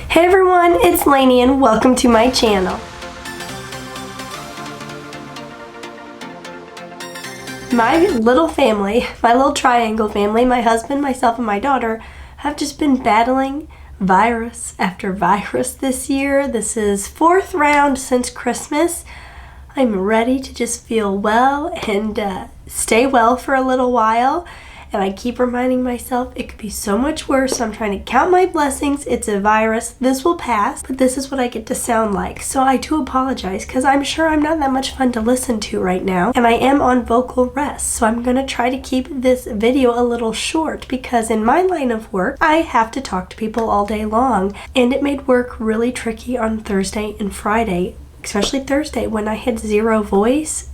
Hey everyone, it's Laynie and welcome to my channel. My little family, my little triangle family, my husband, myself, and my daughter have just been battling virus after virus this year. This is 4th round since Christmas. I'm ready to just feel well and stay well for a little while. And I keep reminding myself it could be so much worse, so I'm trying to count my blessings. It's a virus. This will pass, but this is what I get to sound like. So I do apologize because I'm sure I'm not that much fun to listen to right now. And I am on vocal rest, so I'm going to try to keep this video a little short because in my line of work, I have to talk to people all day long. And it made work really tricky on Thursday and Friday, especially Thursday when I had zero voice.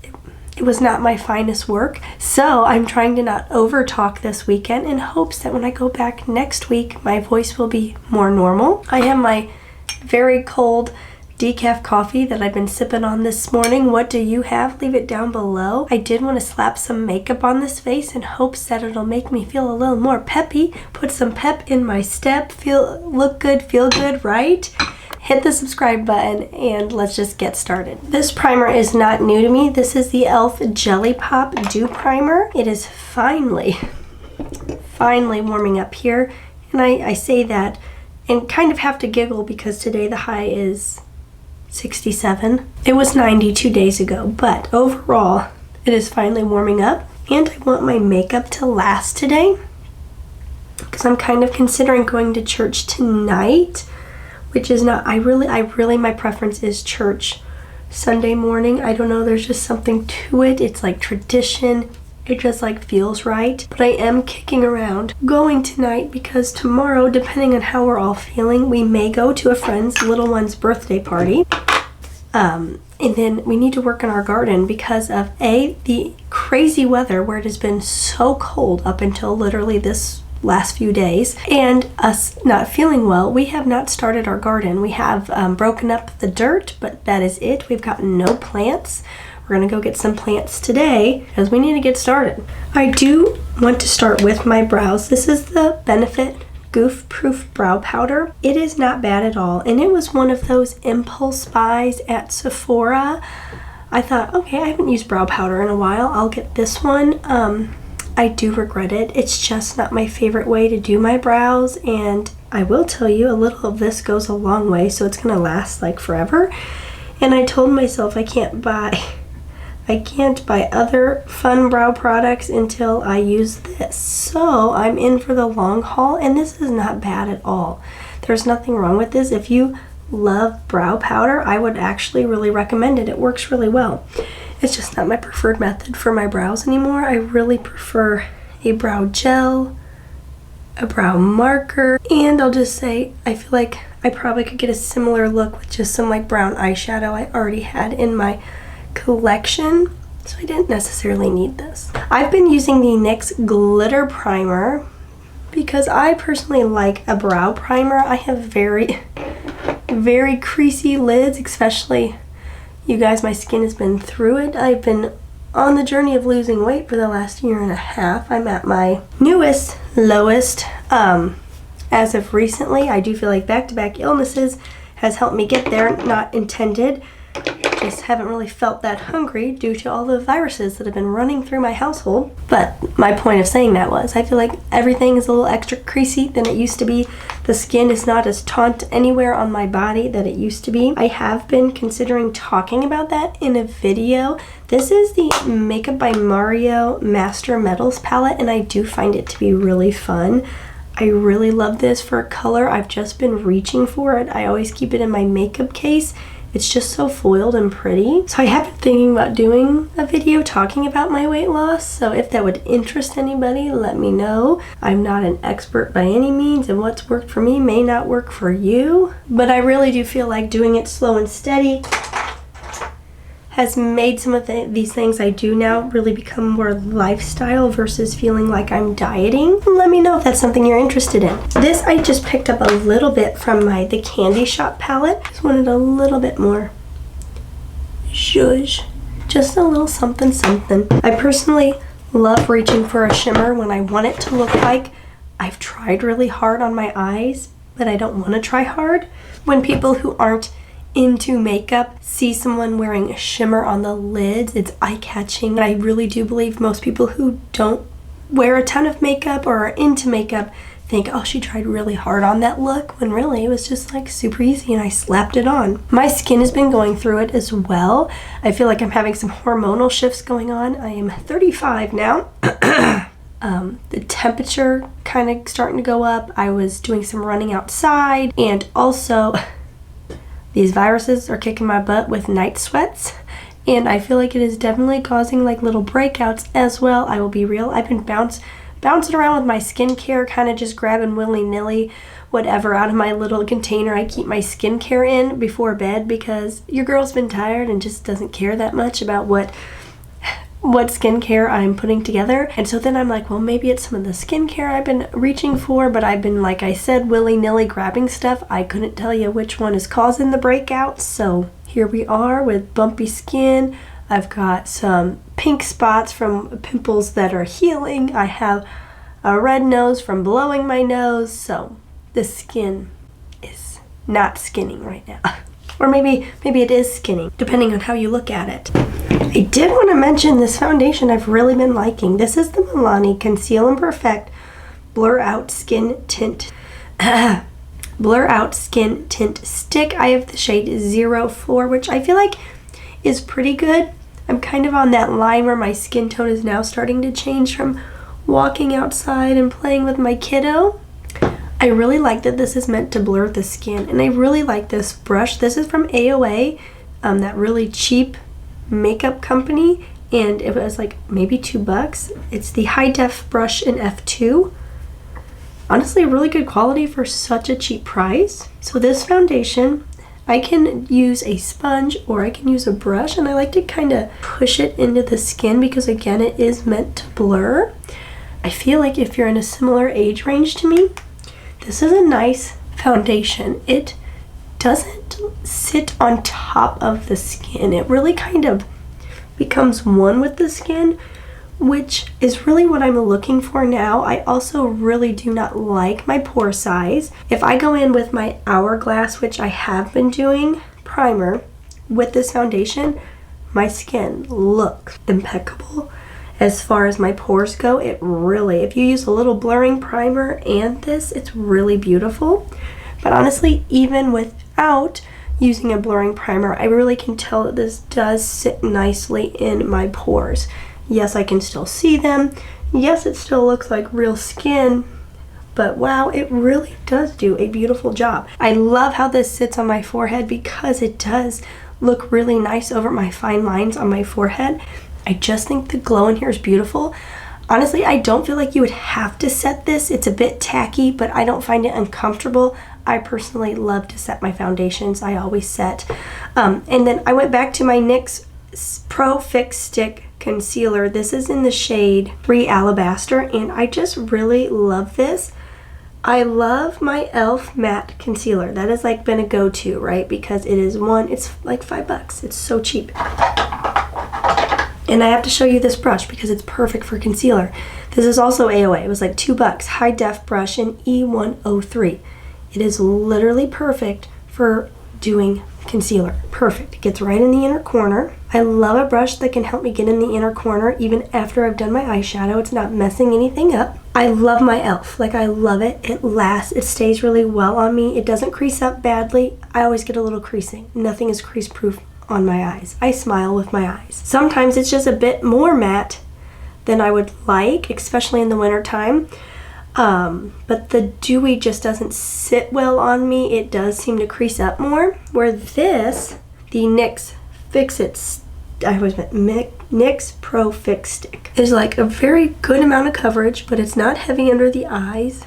It was not my finest work, so I'm trying to not over talk this weekend in hopes that when I go back next week, my voice will be more normal. I have my very cold decaf coffee that I've been sipping on this morning. What do you have? Leave it down below. I did want to slap some makeup on this face in hopes that it'll make me feel a little more peppy, put some pep in my step, look good, feel good, right? Hit the subscribe button and let's just get started. This primer is not new to me. This is the e.l.f. Jelly Pop Dew Primer. It is finally warming up here. And I say that and kind of have to giggle because today the high is 67. It was 90 2 days ago, but overall it is finally warming up. And I want my makeup to last today because I'm kind of considering going to church tonight. Which is not, I really, my preference is church Sunday morning. I don't know, there's just something to it. It's like tradition. It just like feels right. But I am kicking around going tonight because tomorrow, depending on how we're all feeling, we may go to a friend's little one's birthday party. And then we need to work in our garden because of the crazy weather where it has been so cold up until literally this last few days, and us not feeling well. We have not started our garden. We have broken up the dirt, but that is it. We've got no plants. We're gonna go get some plants today because we need to get started. I do want to start with my brows. This is the Benefit Goof Proof Brow Powder. It is not bad at all, and it was one of those impulse buys at Sephora. I thought, okay, I haven't used brow powder in a while. I'll get this one. I do regret it. It's just not my favorite way to do my brows, and I will tell you a little of this goes a long way, so it's gonna last like forever. And I told myself I can't buy other fun brow products until I use this. So I'm in for the long haul, and this is not bad at all. There's nothing wrong with this. If you love brow powder, I would actually really recommend it. It works really well. It's just not my preferred method for my brows anymore. I really prefer a brow gel, a brow marker, and I'll just say I feel like I probably could get a similar look with just some like brown eyeshadow I already had in my collection, so I didn't necessarily need this. I've been using the NYX Glitter Primer because I personally like a brow primer. I have very creasy lids, especially you guys, my skin has been through it. I've been on the journey of losing weight for the last year and a half. I'm at my lowest as of recently. I do feel like back-to-back illnesses has helped me get there, not intended. Just haven't really felt that hungry due to all the viruses that have been running through my household. But my point of saying that was I feel like everything is a little extra creasy than it used to be. The skin is not as taut anywhere on my body that it used to be. I have been considering talking about that in a video. This is the Makeup by Mario Master Metals palette, and I do find it to be really fun. I really love this for color. I've just been reaching for it. I always keep it in my makeup case. It's just so foiled and pretty. So I have been thinking about doing a video talking about my weight loss. So if that would interest anybody, let me know. I'm not an expert by any means, and what's worked for me may not work for you. But I really do feel like doing it slow and steady has made some of these things I do now really become more lifestyle versus feeling like I'm dieting. Let me know if that's something you're interested in. This I just picked up a little bit from the Candy Shop palette. Just wanted a little bit more zhuzh. Just a little something something. I personally love reaching for a shimmer when I want it to look like I've tried really hard on my eyes, but I don't want to try hard. When people who aren't into makeup see someone wearing a shimmer on the lids, it's eye-catching. I really do believe most people who don't wear a ton of makeup or are into makeup think, oh, she tried really hard on that look, when really it was just like super easy and I slapped it on. My skin has been going through it as well. I feel like I'm having some hormonal shifts going on. I am 35 now. The temperature kind of starting to go up. I was doing some running outside, and also these viruses are kicking my butt with night sweats, and I feel like it is definitely causing like little breakouts as well. I will be real. I've been bouncing around with my skincare, kind of just grabbing willy-nilly whatever out of my little container I keep my skincare in before bed, because your girl's been tired and just doesn't care that much about what skincare I'm putting together. And so then I'm like, well, maybe it's some of the skincare I've been reaching for, but I've been, like I said, willy-nilly grabbing stuff. I couldn't tell you which one is causing the breakouts, so here we are with bumpy skin. I've got some pink spots from pimples that are healing. I have a red nose from blowing my nose, so the skin is not skinning right now. Or maybe it is skinning, depending on how you look at it. I did want to mention this foundation I've really been liking. This is the Milani Conceal and Perfect Blur Out Skin Tint. Blur Out Skin Tint Stick. I have the shade 04, which I feel like is pretty good. I'm kind of on that line where my skin tone is now starting to change from walking outside and playing with my kiddo. I really like that this is meant to blur the skin, and I really like this brush. This is from AOA, that really cheap makeup company, and it was like maybe $2. It's the high def brush in f2. Honestly, really good quality for such a cheap price. So this foundation, I can use a sponge or I can use a brush, and I like to kind of push it into the skin because, again, it is meant to blur. I feel like if you're in a similar age range to me, this is a nice foundation. It doesn't sit on top of the skin. It really kind of becomes one with the skin, which is really what I'm looking for now. I also really do not like my pore size. If I go in with my Hourglass, which I have been doing, primer with this foundation, my skin looks impeccable. As far as my pores go, it really, if you use a little blurring primer and this, it's really beautiful. But honestly, even without using a blurring primer, I really can tell that this does sit nicely in my pores. Yes, I can still see them. Yes, it still looks like real skin, but wow, it really does do a beautiful job. I love how this sits on my forehead because it does look really nice over my fine lines on my forehead. I just think the glow in here is beautiful. Honestly, I don't feel like you would have to set this. It's a bit tacky, but I don't find it uncomfortable. I personally love to set my foundations. I always set. And then I went back to my NYX Pro Fix Stick Concealer. This is in the shade 3 Alabaster, and I just really love this. I love my e.l.f. matte concealer. That has like been a go-to, right? Because it is it's like $5. It's so cheap. And I have to show you this brush because it's perfect for concealer. This is also AOA. It was like $2. High def brush in E103. It is literally perfect for doing concealer. Perfect. It gets right in the inner corner. I love a brush that can help me get in the inner corner even after I've done my eyeshadow. It's not messing anything up. I love my e.l.f. Like, I love it. It lasts. It stays really well on me. It doesn't crease up badly. I always get a little creasing. Nothing is crease proof on my eyes. I smile with my eyes. Sometimes it's just a bit more matte than I would like, especially in the winter time. But the dewy just doesn't sit well on me. It does seem to crease up more. Where this, the NYX NYX Pro Fix Stick, is like a very good amount of coverage, but it's not heavy under the eyes.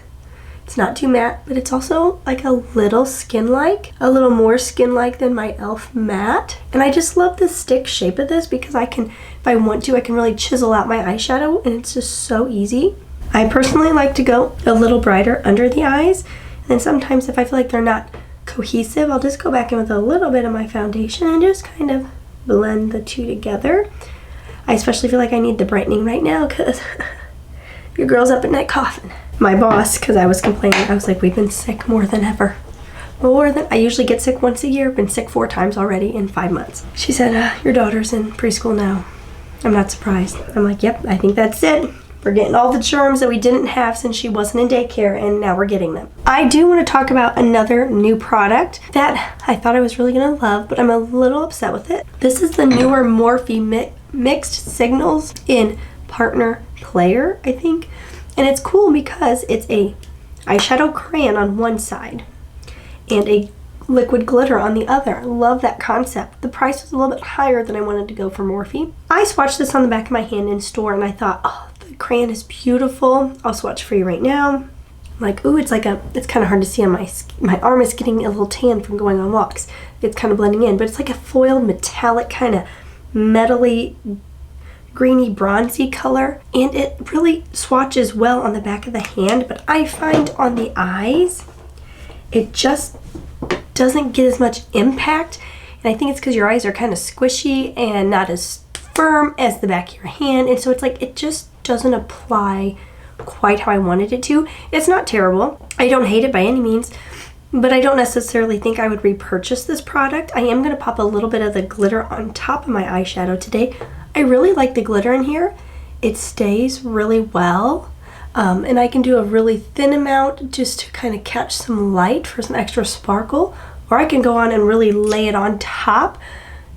It's not too matte, but it's also like a little skin-like, a little more skin-like than my e.l.f. matte. And I just love the stick shape of this because I can, if I want to, I can really chisel out my eyeshadow, and it's just so easy. I personally like to go a little brighter under the eyes, and then sometimes if I feel like they're not cohesive, I'll just go back in with a little bit of my foundation and just kind of blend the two together. I especially feel like I need the brightening right now because your girl's up at night coughing. my boss, because I was complaining. I was like, we've been sick more than ever. I usually get sick once a year. Been sick 4 times already in 5 months. She said, your daughter's in preschool now. I'm not surprised. I'm like, yep, I think that's it. We're getting all the germs that we didn't have since she wasn't in daycare, and now we're getting them. I do want to talk about another new product that I thought I was really going to love, but I'm a little upset with it. This is the newer Morphe Mixed Signals in Partner Player, I think. And it's cool because it's a eyeshadow crayon on one side and a liquid glitter on the other. Love that concept. The price was a little bit higher than I wanted to go for Morphe. I swatched this on the back of my hand in store, and I thought, oh, the crayon is beautiful. I'll swatch for you right now. I'm like, ooh, it's kind of hard to see on my arm is getting a little tan from going on walks. It's kind of blending in, but it's like a foiled metallic kind of metally greeny bronzy color, and it really swatches well on the back of the hand, but I find on the eyes it just doesn't get as much impact, and I think it's because your eyes are kind of squishy and not as firm as the back of your hand, and so it's like it just doesn't apply quite how I wanted it to. It's not terrible. I don't hate it by any means, but I don't necessarily think I would repurchase this product. I am going to pop a little bit of the glitter on top of my eyeshadow today. I really like the glitter in here. It stays really well, and I can do a really thin amount just to kind of catch some light for some extra sparkle, or I can go on and really lay it on top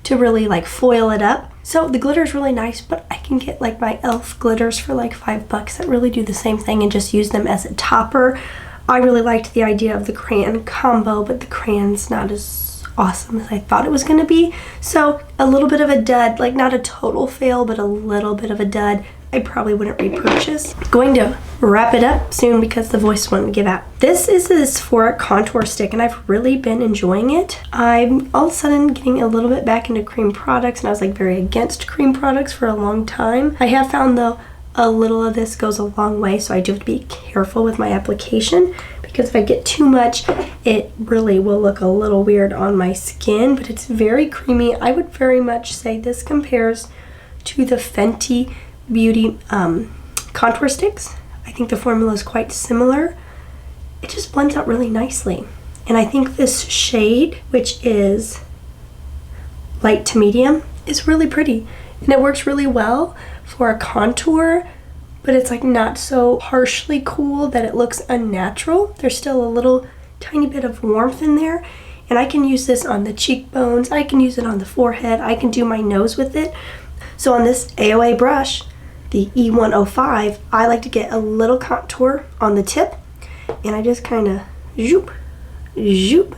to really like foil it up. So the glitter is really nice, but I can get like my e.l.f. glitters for like $5 that really do the same thing and just use them as a topper. I really liked the idea of the crayon combo, but the crayon's not as awesome as I thought it was going to be. So a little bit of a dud, like not a total fail, but a little bit of a dud. I probably wouldn't repurchase. Going to wrap it up soon because the voice wouldn't give out. This is a Sephora contour stick, and I've really been enjoying it. I'm all of a sudden getting a little bit back into cream products, and I was like very against cream products for a long time. I have found though a little of this goes a long way, so I do have to be careful with my application, because if I get too much, it really will look a little weird on my skin, but it's very creamy. I would very much say this compares to the Fenty Beauty contour sticks. I think the formula is quite similar. It just blends out really nicely. And I think this shade, which is light to medium, is really pretty. And it works really well for a contour, but it's like not so harshly cool that it looks unnatural. There's still a little tiny bit of warmth in there. And I can use this on the cheekbones. I can use it on the forehead. I can do my nose with it. So on this AOA brush, the E105, I like to get a little contour on the tip, and I just kind of zoop, zoop.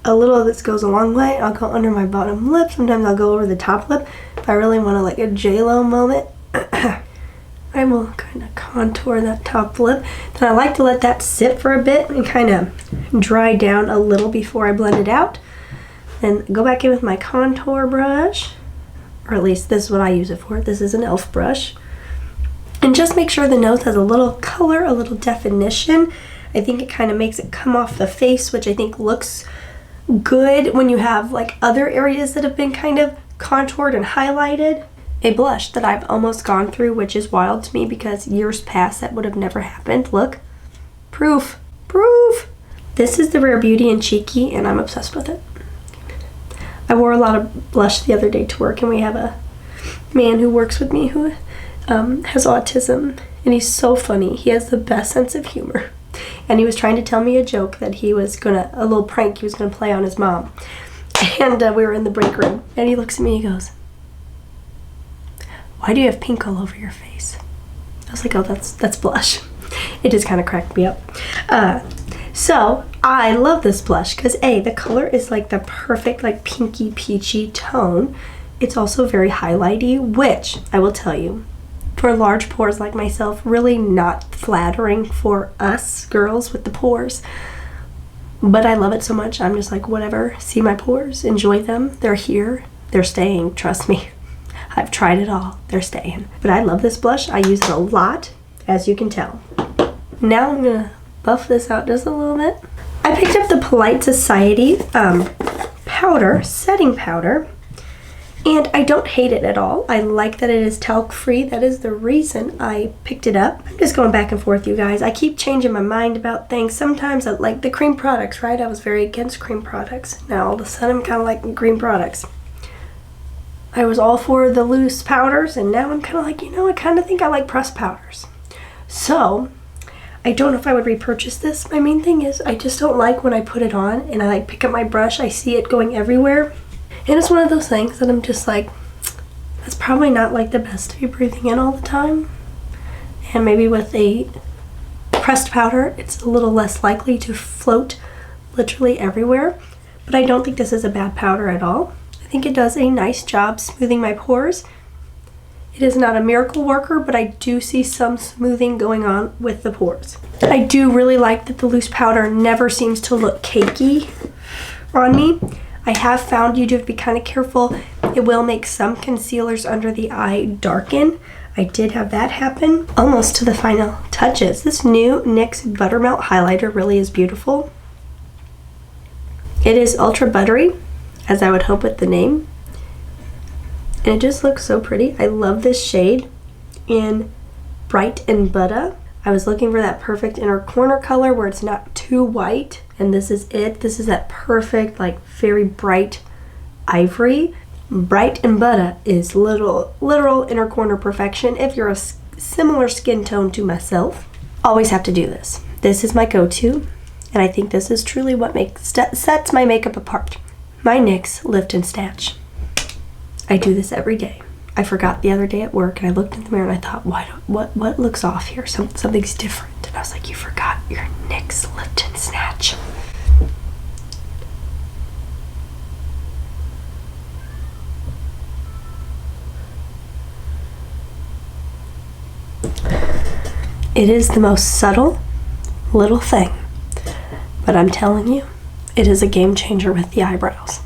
A little of this goes a long way. I'll go under my bottom lip. Sometimes I'll go over the top lip. If I really want to like a J-Lo moment, I will kind of contour that top lip. Then I like to let that sit for a bit and kind of dry down a little before I blend it out. Then go back in with my contour brush, or at least this is what I use it for. This is an e.l.f. brush. And just make sure the nose has a little color, a little definition. I think it kind of makes it come off the face, which I think looks good when you have like other areas that have been kind of contoured and highlighted. A blush that I've almost gone through, which is wild to me because years past that would have never happened. Look, proof. This is the Rare Beauty in Cheeky, and I'm obsessed with it. I wore a lot of blush the other day to work, and we have a man who works with me who has autism, and he's so funny. He has the best sense of humor, and he was trying to tell me a joke that a little prank he was gonna play on his mom, and we were in the break room, and he looks at me and he goes, "Why do you have pink all over your face?" I was like, oh, that's blush. It just kind of cracked me up. So I love this blush because the color is like the perfect like pinky peachy tone. It's also very highlighty, which I will tell you, for large pores like myself, really not flattering for us girls with the pores. But I love it so much, I'm just like, whatever, see my pores, enjoy them, they're here, they're staying, trust me. I've tried it all, they're staying. But I love this blush, I use it a lot, as you can tell. Now I'm gonna buff this out just a little bit. I picked up the Polite Society powder, setting powder. And I don't hate it at all. I like that it is talc free. That is the reason I picked it up. I'm just going back and forth, you guys. I keep changing my mind about things. Sometimes I like the cream products, right? I was very against cream products. Now all of a sudden I'm kind of liking cream products. I was all for the loose powders, and now I'm kind of like, you know, I kind of think I like pressed powders. So I don't know if I would repurchase this. My main thing is I just don't like when I put it on and I like pick up my brush, I see it going everywhere. And it's one of those things that I'm just like, that's probably not like the best to be breathing in all the time. And maybe with a pressed powder, it's a little less likely to float literally everywhere. But I don't think this is a bad powder at all. I think it does a nice job smoothing my pores. It is not a miracle worker, but I do see some smoothing going on with the pores. I do really like that the loose powder never seems to look cakey on me. I have found you do have to be kind of careful. It will make some concealers under the eye darken. I did have that happen. Almost to the final touches. This new NYX Buttermelt highlighter really is beautiful. It is ultra buttery, as I would hope with the name. And it just looks so pretty. I love this shade in Bright and Butta. I was looking for that perfect inner corner color where it's not too white, and this is it. This is that perfect, like very bright ivory. Bright and Butta is literal inner corner perfection. If you're a similar skin tone to myself, always have to do this. This is my go-to, and I think this is truly what sets my makeup apart. My NYX Lift and Snatch. I do this every day. I forgot the other day at work, and I looked in the mirror and I thought, what looks off here? Something's different. And I was like, you forgot your NYX Lift and Snatch. It is the most subtle little thing, but I'm telling you, it is a game changer with the eyebrows.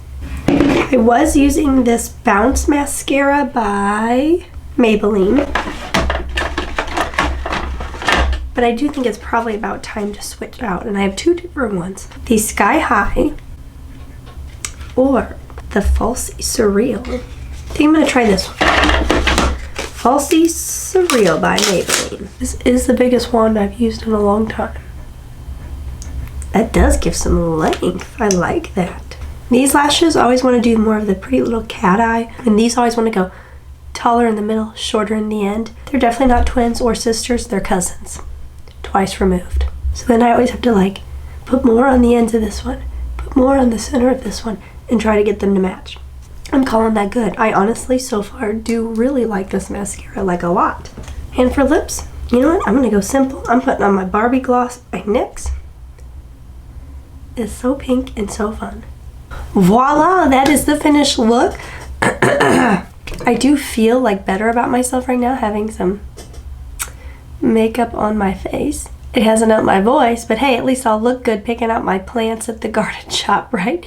I was using this Bounce Mascara by Maybelline, but I do think it's probably about time to switch out, and I have two different ones. The Sky High or the Falsie Surreal. I think I'm going to try this one. Falsie Surreal by Maybelline. This is the biggest wand I've used in a long time. That does give some length. I like that. These lashes always want to do more of the pretty little cat eye, and these always want to go taller in the middle, shorter in the end. They're definitely not twins or sisters, they're cousins. Twice removed. So then I always have to like put more on the ends of this one, put more on the center of this one, and try to get them to match. I'm calling that good. I honestly so far do really like this mascara, like a lot. And for lips, you know what? I'm going to go simple. I'm putting on my Barbie gloss by NYX. It's so pink and so fun. Voila, that is the finished look. I do feel like better about myself right now having some makeup on my face. It hasn't helped my voice, but hey, at least I'll look good picking out my plants at the garden shop, right?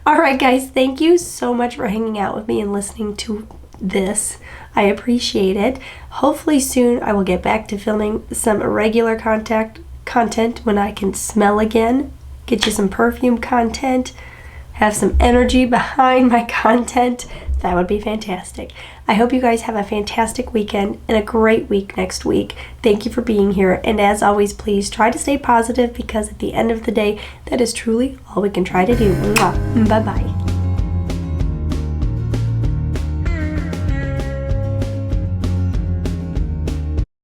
Alright guys, thank you so much for hanging out with me and listening to this. I appreciate it. Hopefully soon I will get back to filming some regular content when I can smell again. Get you some perfume content. Have some energy behind my content. That would be fantastic. I hope you guys have a fantastic weekend and a great week next week. Thank you for being here. And as always, please try to stay positive, because at the end of the day, that is truly all we can try to do. Bye-bye.